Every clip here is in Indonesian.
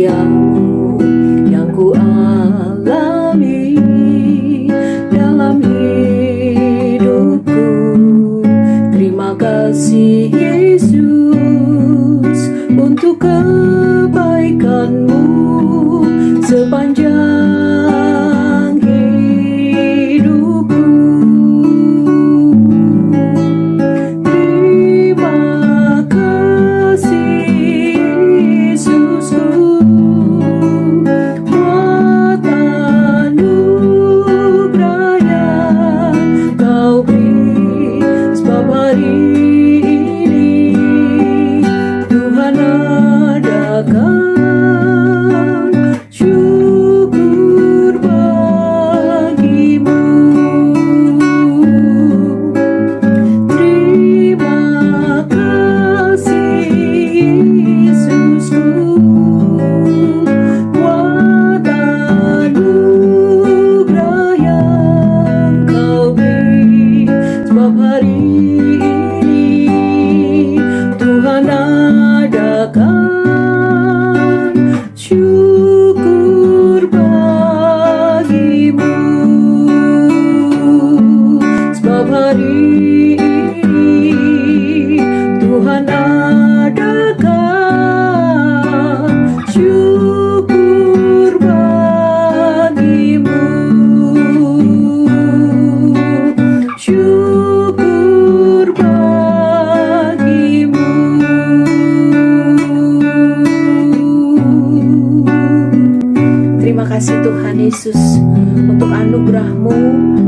setiamu yang ku alami dalam hidupku. Terima kasih Yesus untuk kebaikan-Mu sepanjang hidupku. Terima kasih Yesusku buat anugerah yang Kau beri, sebab hari ini Tuhan adakan syukur bagimu. Terima kasih Yesusku buat anugerah yang Kau beri, sebab hari ini Tuhan adakan syukur bagimu. Sebab hari ini Tuhan adakan syukur bagimu. Syukur bagimu. Terima kasih Tuhan Yesus untuk anugerah-Mu.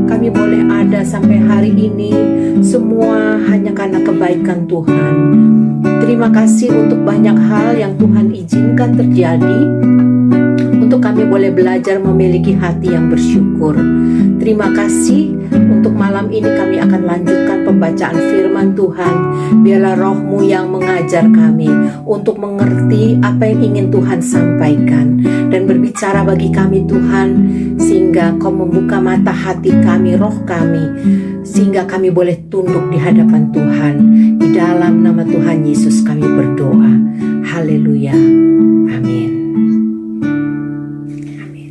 Kami boleh ada sampai hari ini, semua hanya karena kebaikan Tuhan. Terima kasih untuk banyak hal yang Tuhan izinkan terjadi, untuk kami boleh belajar memiliki hati yang bersyukur. Terima kasih untuk malam ini kami akan lanjutkan pembacaan firman Tuhan. Biarlah Roh-Mu yang mengajar kami untuk mengerti apa yang ingin Tuhan sampaikan dan berbicara bagi kami Tuhan, sehingga Kau membuka mata hati kami, roh kami, sehingga kami boleh tunduk di hadapan Tuhan. Di dalam nama Tuhan Yesus kami berdoa. Haleluya. Amin.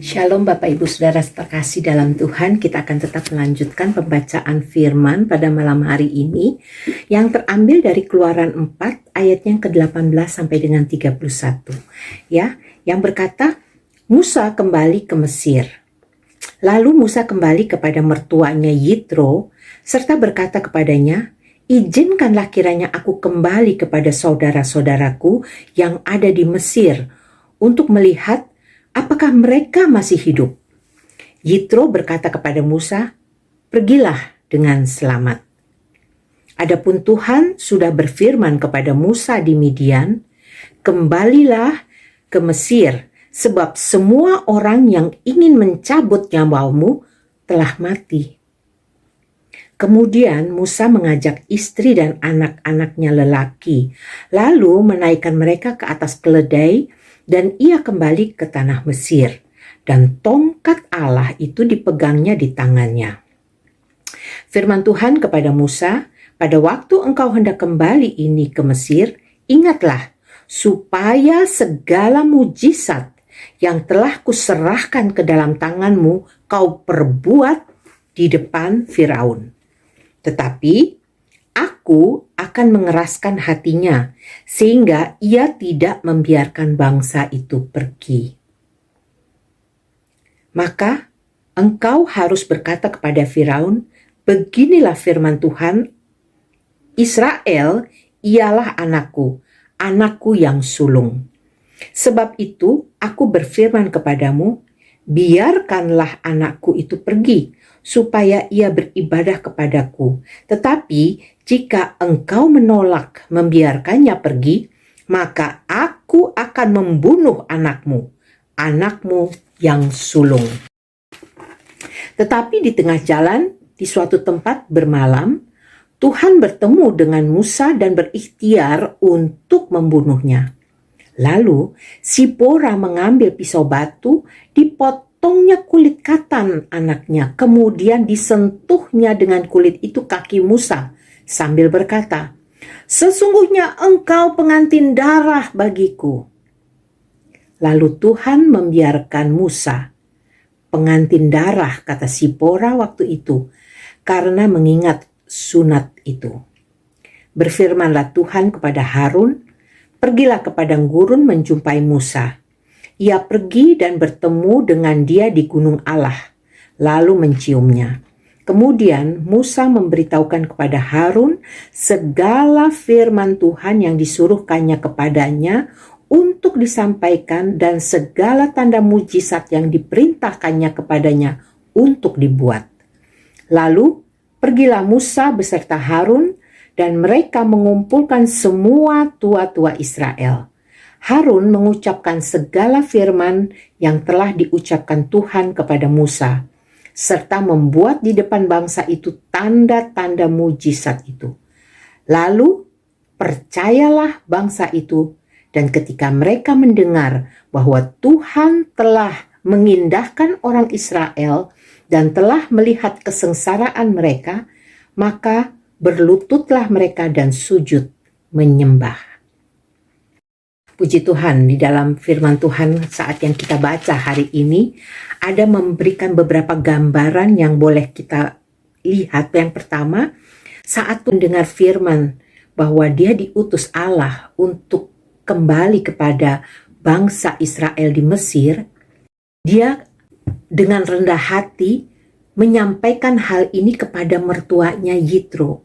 Shalom Bapak Ibu Saudara terkasih dalam Tuhan. Kita akan tetap melanjutkan pembacaan firman pada malam hari ini yang terambil dari Keluaran 4 ayat yang ke-18 sampai dengan 31. Ya, yang berkata, Musa kembali ke Mesir. Lalu Musa kembali kepada mertuanya Yitro serta berkata kepadanya, izinkanlah kiranya aku kembali kepada saudara-saudaraku yang ada di Mesir untuk melihat apakah mereka masih hidup. Yitro berkata kepada Musa, pergilah dengan selamat. Adapun Tuhan sudah berfirman kepada Musa di Midian, kembalilah ke Mesir, sebab semua orang yang ingin mencabut nyawamu telah mati. Kemudian Musa mengajak istri dan anak-anaknya lelaki, lalu menaikkan mereka ke atas keledai, dan ia kembali ke tanah Mesir, dan tongkat Allah itu dipegangnya di tangannya. Firman Tuhan kepada Musa, pada waktu engkau hendak kembali ini ke Mesir, ingatlah supaya segala mujizat yang telah kuserahkan ke dalam tanganmu kau perbuat di depan Firaun. Tetapi Aku akan mengeraskan hatinya sehingga ia tidak membiarkan bangsa itu pergi. Maka engkau harus berkata kepada Firaun, beginilah firman Tuhan, Israel ialah anakku, anakku yang sulung. Sebab itu aku berfirman kepadamu, biarkanlah anakku itu pergi, supaya ia beribadah kepadaku. Tetapi jika engkau menolak membiarkannya pergi, maka aku akan membunuh anakmu, anakmu yang sulung. Tetapi di tengah jalan, di suatu tempat bermalam, Tuhan bertemu dengan Musa dan berikhtiar untuk membunuhnya. Lalu Sipora mengambil pisau batu, dipotongnya kulit katan anaknya, kemudian disentuhnya dengan kulit itu kaki Musa sambil berkata, sesungguhnya engkau pengantin darah bagiku. Lalu Tuhan membiarkan Musa, pengantin darah, kata Sipora waktu itu, karena mengingat sunat itu. Berfirmanlah Tuhan kepada Harun, "Pergilah ke padang gurun menjumpai Musa." Ia pergi dan bertemu dengan dia di gunung Allah, lalu menciumnya. Kemudian Musa memberitahukan kepada Harun segala firman Tuhan yang disuruhkannya kepadanya untuk disampaikan dan segala tanda mujizat yang diperintahkannya kepadanya untuk dibuat. Lalu pergilah Musa beserta Harun dan mereka mengumpulkan semua tua-tua Israel. Harun mengucapkan segala firman yang telah diucapkan Tuhan kepada Musa, serta membuat di depan bangsa itu tanda-tanda mujizat itu. Lalu percayalah bangsa itu, dan ketika mereka mendengar bahwa Tuhan telah mengindahkan orang Israel dan telah melihat kesengsaraan mereka, maka berlututlah mereka dan sujud menyembah. Puji Tuhan, di dalam firman Tuhan saat yang kita baca hari ini ada memberikan beberapa gambaran yang boleh kita lihat. Yang pertama, saat mendengar firman bahwa dia diutus Allah untuk kembali kepada bangsa Israel di Mesir, dia dengan rendah hati menyampaikan hal ini kepada mertuanya Yitro.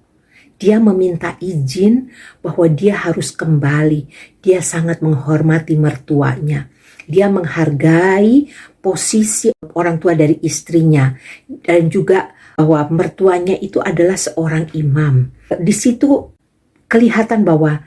Dia meminta izin bahwa dia harus kembali. Dia sangat menghormati mertuanya. Dia menghargai posisi orang tua dari istrinya. Dan juga bahwa mertuanya itu adalah seorang imam. Di situ kelihatan bahwa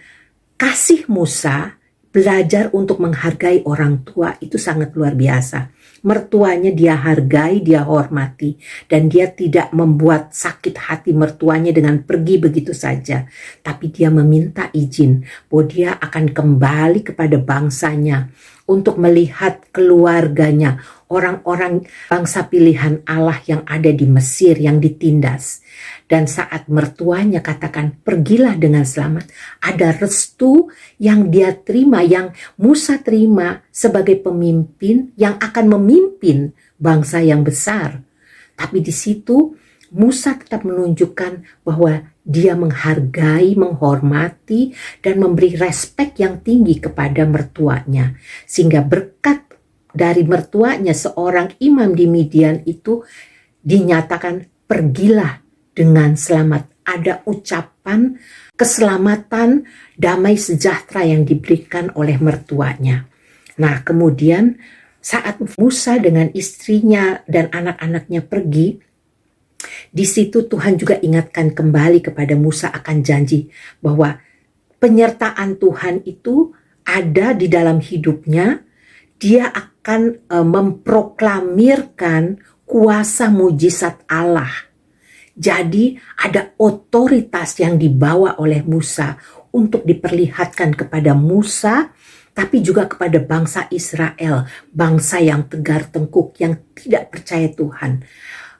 kasih Musa belajar untuk menghargai orang tua itu sangat luar biasa. Mertuanya dia hargai, dia hormati, dan dia tidak membuat sakit hati mertuanya dengan pergi begitu saja. Tapi dia meminta izin bahwa dia akan kembali kepada bangsanya untuk melihat keluarganya, orang-orang bangsa pilihan Allah yang ada di Mesir yang ditindas. Dan saat mertuanya katakan pergilah dengan selamat, ada restu yang dia terima, yang Musa terima sebagai pemimpin yang akan memimpin bangsa yang besar. Tapi di situ Musa tetap menunjukkan bahwa dia menghargai, menghormati, dan memberi respek yang tinggi kepada mertuanya. Sehingga berkat dari mertuanya, seorang imam di Midian itu dinyatakan pergilah dengan selamat. Ada ucapan keselamatan, damai sejahtera yang diberikan oleh mertuanya. Nah, kemudian saat Musa dengan istrinya dan anak-anaknya pergi, di situ Tuhan juga ingatkan kembali kepada Musa akan janji bahwa penyertaan Tuhan itu ada di dalam hidupnya. Dia akan memproklamirkan kuasa mujizat Allah. Jadi ada otoritas yang dibawa oleh Musa untuk diperlihatkan kepada Musa, tapi juga kepada bangsa Israel, bangsa yang tegar tengkuk, yang tidak percaya Tuhan.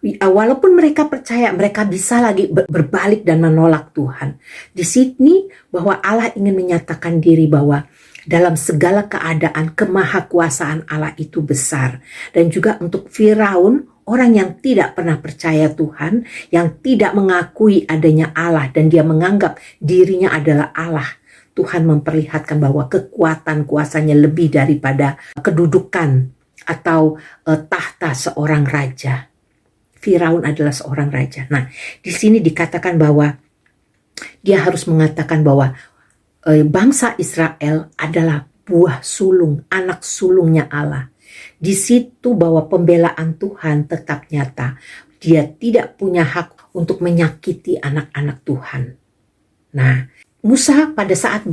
Walaupun mereka percaya, mereka bisa lagi berbalik dan menolak Tuhan. Di sini bahwa Allah ingin menyatakan diri bahwa dalam segala keadaan kemahakuasaan Allah itu besar. Dan juga untuk Firaun, orang yang tidak pernah percaya Tuhan, yang tidak mengakui adanya Allah dan dia menganggap dirinya adalah Allah, Tuhan memperlihatkan bahwa kekuatan kuasanya lebih daripada kedudukan atau tahta seorang raja. Firaun adalah seorang raja. Nah, di sini dikatakan bahwa dia harus mengatakan bahwa bangsa Israel adalah buah sulung, anak sulungnya Allah. Di situ bahwa pembelaan Tuhan tetap nyata. Dia tidak punya hak untuk menyakiti anak-anak Tuhan. Nah, Musa pada saat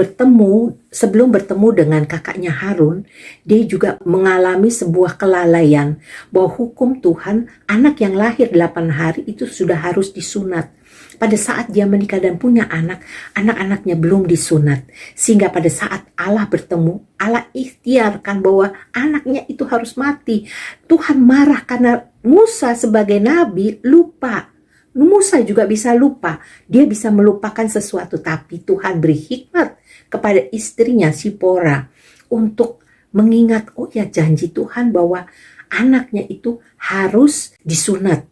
sebelum bertemu dengan kakaknya Harun, dia juga mengalami sebuah kelalaian bahwa hukum Tuhan, anak yang lahir 8 hari itu sudah harus disunat. Pada saat dia menikah dan punya anak-anaknya belum disunat. Sehingga pada saat Allah bertemu, Allah ikhtiarkan bahwa anaknya itu harus mati. Tuhan marah karena Musa sebagai nabi lupa. Musa juga bisa lupa. Dia bisa melupakan sesuatu, tapi Tuhan beri hikmat kepada istrinya Sipora untuk mengingat, oh ya janji Tuhan bahwa anaknya itu harus disunat.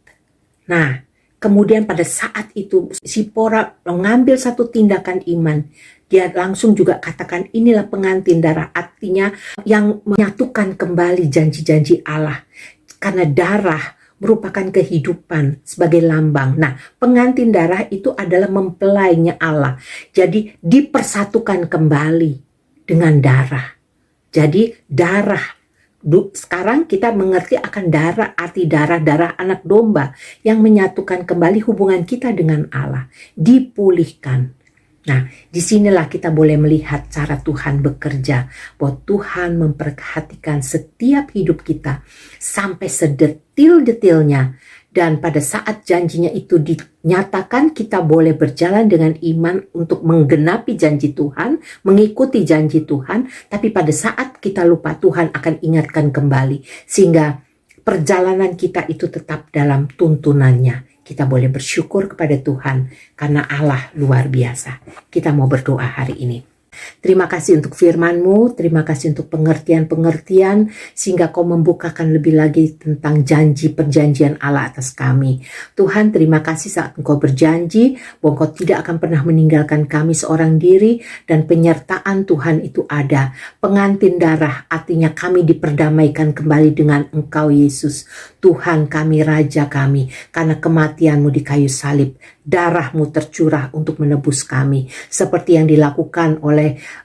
Nah, kemudian pada saat itu Sipora mengambil satu tindakan iman. Dia langsung juga katakan inilah pengantin darah, artinya yang menyatukan kembali janji-janji Allah. Karena darah merupakan kehidupan sebagai lambang. Nah, pengantin darah itu adalah mempelainya Allah. Jadi dipersatukan kembali dengan darah. Jadi darah. Sekarang kita mengerti akan darah, arti darah anak domba yang menyatukan kembali hubungan kita dengan Allah. Dipulihkan. Nah, disinilah kita boleh melihat cara Tuhan bekerja, bahwa Tuhan memperhatikan setiap hidup kita sampai sedetil-detilnya. Dan pada saat janjinya itu dinyatakan, kita boleh berjalan dengan iman untuk menggenapi janji Tuhan, mengikuti janji Tuhan. Tapi pada saat kita lupa, Tuhan akan ingatkan kembali, sehingga perjalanan kita itu tetap dalam tuntunannya. Kita boleh bersyukur kepada Tuhan karena Allah luar biasa. Kita mau berdoa hari ini. Terima kasih untuk firman-Mu, terima kasih untuk pengertian-pengertian sehingga Kau membukakan lebih lagi tentang janji perjanjian Allah atas kami. Tuhan, terima kasih saat Engkau berjanji bahwa Engkau tidak akan pernah meninggalkan kami seorang diri, dan penyertaan Tuhan itu ada. Pengantin darah artinya kami diperdamaikan kembali dengan Engkau Yesus. Tuhan kami, Raja kami, karena kematian-Mu di kayu salib, darah-Mu tercurah untuk menebus kami, seperti yang dilakukan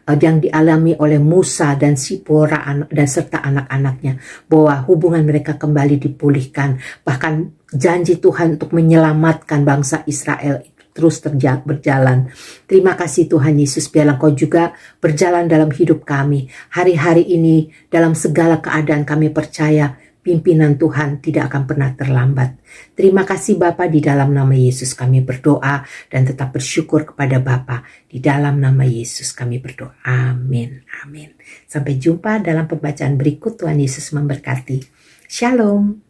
yang dialami oleh Musa dan Sipora dan serta anak-anaknya, bahwa hubungan mereka kembali dipulihkan. Bahkan janji Tuhan untuk menyelamatkan bangsa Israel itu terus berjalan. Terima kasih Tuhan Yesus, biarlah Kau juga berjalan dalam hidup kami. Hari-hari ini dalam segala keadaan kami percaya pimpinan Tuhan tidak akan pernah terlambat. Terima kasih Bapa, di dalam nama Yesus kami berdoa dan tetap bersyukur kepada Bapa. Di dalam nama Yesus kami berdoa. Amin. Amin. Sampai jumpa dalam pembacaan berikut. Tuhan Yesus memberkati. Shalom.